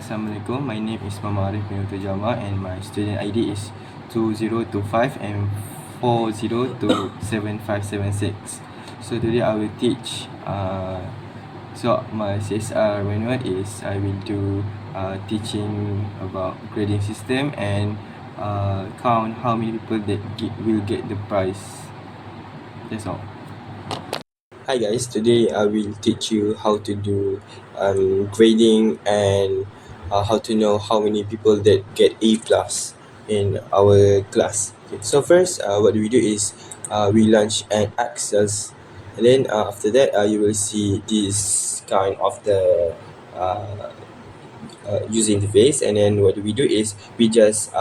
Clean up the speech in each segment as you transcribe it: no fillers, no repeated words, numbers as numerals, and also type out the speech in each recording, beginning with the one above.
Assalamualaikum. My name is Muhammad Arif bin Utajama and my student ID is 2025 and 402756. So today I will teach so my CSR manual is I will do teaching about grading system and count how many people that will get the prize. That's all. Hi guys, today I will teach you how to do grading and how to know how many people that get A plus in our class. Okay, so first what we do is we launch an Access, and then after that you will see this kind of the user interface, and then what we do is we just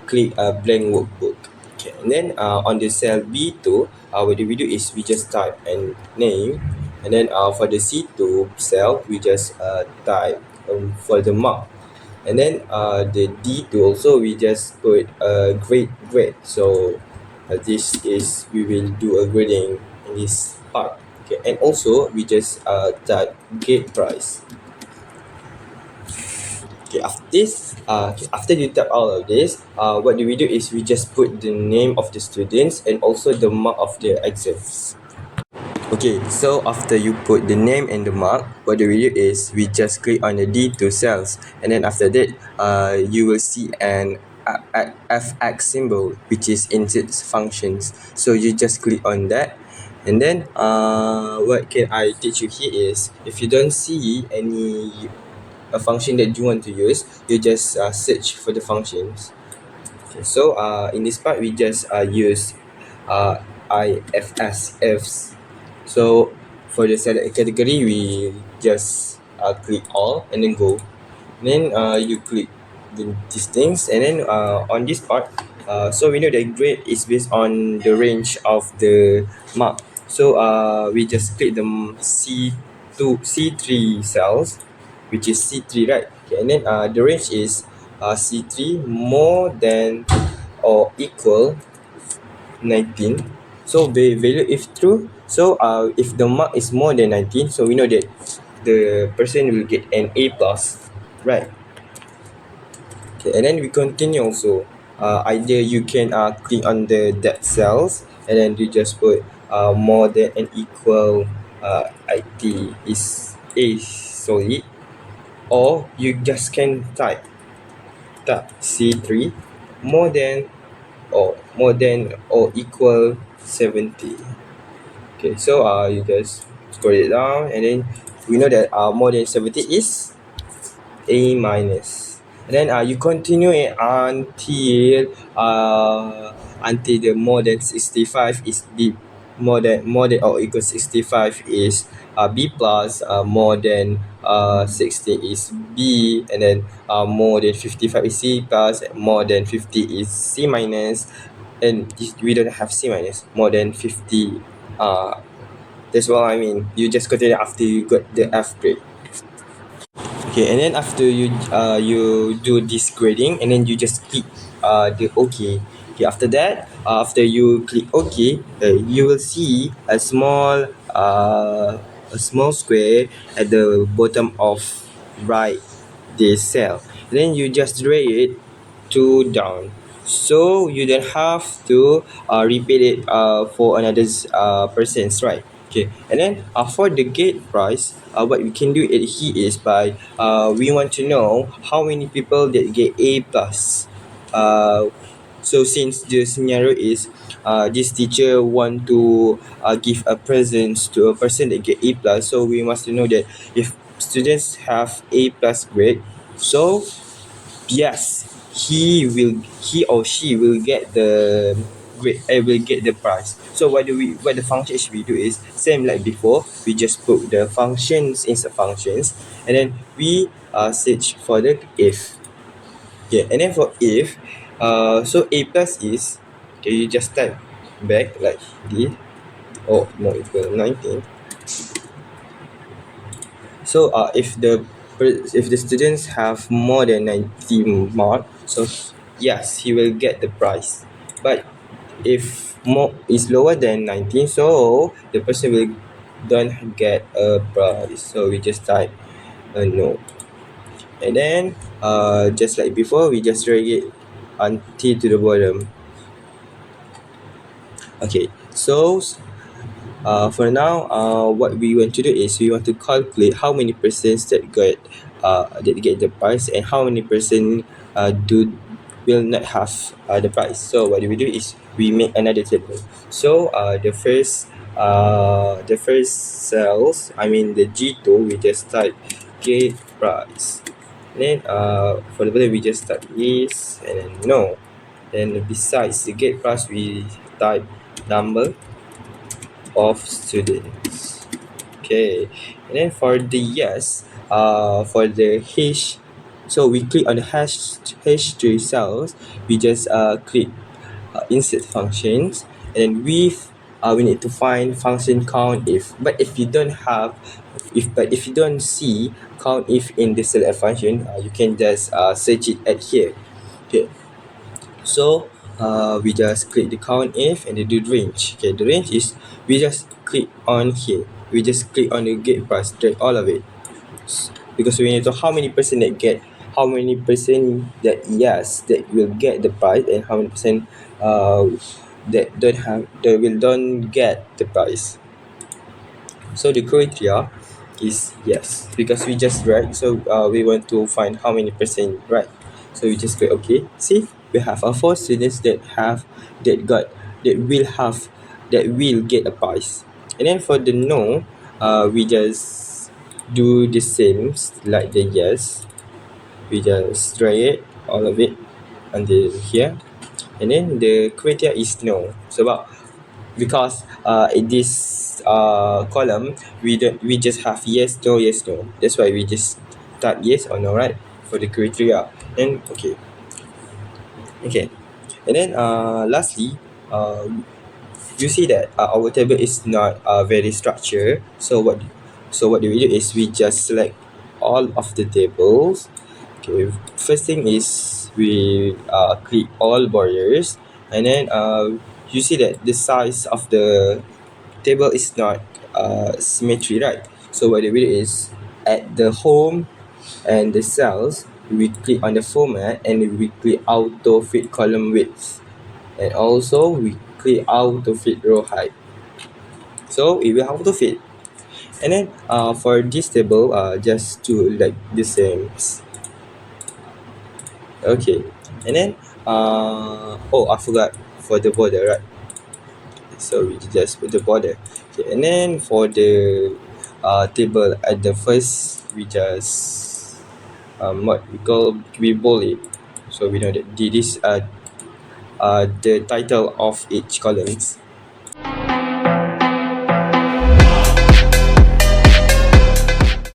click a blank workbook. Okay, and then on the cell B2, what we do is we just type a name, and then for the C2 cell, we just type for the mark, and then the D2 also we just put a grade. So this is we will do a grading in this part. Okay, and also we just type gate price. Okay, after you type all of this, what we do is we just put the name of the students and also the mark of their exams. Okay, so after you put the name and the mark, what we do is we just click on the D2 cells, and then after that, you will see an fx symbol which is insert functions. So you just click on that, and then what can I teach you here is if you don't see any a function that you want to use, you just search for the functions. Okay, so in this part we just use ifs. So for the select category we just click all and then go, then you click these things, and then on this part so we know that grade is based on the range of the mark. So we just click the C3 cells, which is C3, right? Okay, and then the range is C3 more than or equal 19. So the value if true, so if the mark is more than 19, so we know that the person will get an A plus, right? Okay, and then we continue also. Either you can click on the that cells, and then you just put more than and equal IT is A solid, or you just can type C3 more than or equal 70. Okay, so you just scroll it down, and then we know that more than 70 is A minus, and then you continue it until the more than 65 is B. More than or equal 65 is B plus, more than 60 is B, and then more than 55 is C plus, more than 50 is C minus, and we don't have C minus. More than 50, that's what I mean. You just continue after you got the F grade. Okay, and then after you do this grading, and then you just click the OK. Okay, after that, after you click OK, you will see a small square at the bottom of right this cell. And then you just drag it to down, so you don't have to repeat it for another person's, right? Okay, and then for the gate price, what we can do it here is by we want to know how many people that get A plus. So since the scenario is this teacher want to give a present to a person that get A plus, so we must know that if students have A plus grade, so yes, he or she will get the grade, will get the prize. So what the functions we do is same like before. We just put the functions inside functions, and then we search for the if. Okay, and then for if, so A plus is, okay, you just type back like this, or more equal 19. So if the students have more than 90 mark, so yes, he will get the prize. But if more is lower than 19, so the person will don't get a prize. So we just type no. And then just like before, we just drag it until to the bottom. Okay, so for now, what we want to do is we want to calculate how many persons that get the price, and how many person will not have the price. So what we do is we make another table. So the first cells, I mean the G2, we just type get price. And then for the bottom we just type yes and then no. Then besides the get price, we type number of students. Okay, and then for the yes, for the hash, so we click on the hash 3 cells. We just click insert functions, and we need to find function count if. But if you don't have, if you don't see count if in the select function, you can just search it at here. Okay, so we just click the count if and do the range. Okay, the range is we just click on here. We just click on the get price, drag all of it, because we need to how many percent that get, how many percent that yes that will get the price, and how many percent that will don't get the price. So the criteria is yes, because we just write. So we want to find how many percent right. So we just click okay. See, we have 4 students that will have that will get a prize. And then for the no, we just do the same like the yes. We just drag it all of it until here, and then the criteria is no. So about because in this column we just have yes no yes no, that's why we just type yes or no, right, for the criteria. And okay, and then lastly, you see that our table is not very structured. So what do we do is we just select all of the tables. Okay, first thing is we click all borders, and then you see that the size of the table is not symmetry, right? So what we do is at the home and the cells, we click on the format and we click auto fit column width, and also we click auto fit row height. So it will auto fit. And then for this table, just do like the same. Okay, and then oh, I forgot for the border, right? So we just put the border. Okay, and then for the table at the first, we just what we call, we bold it, so we know that this the title of each columns.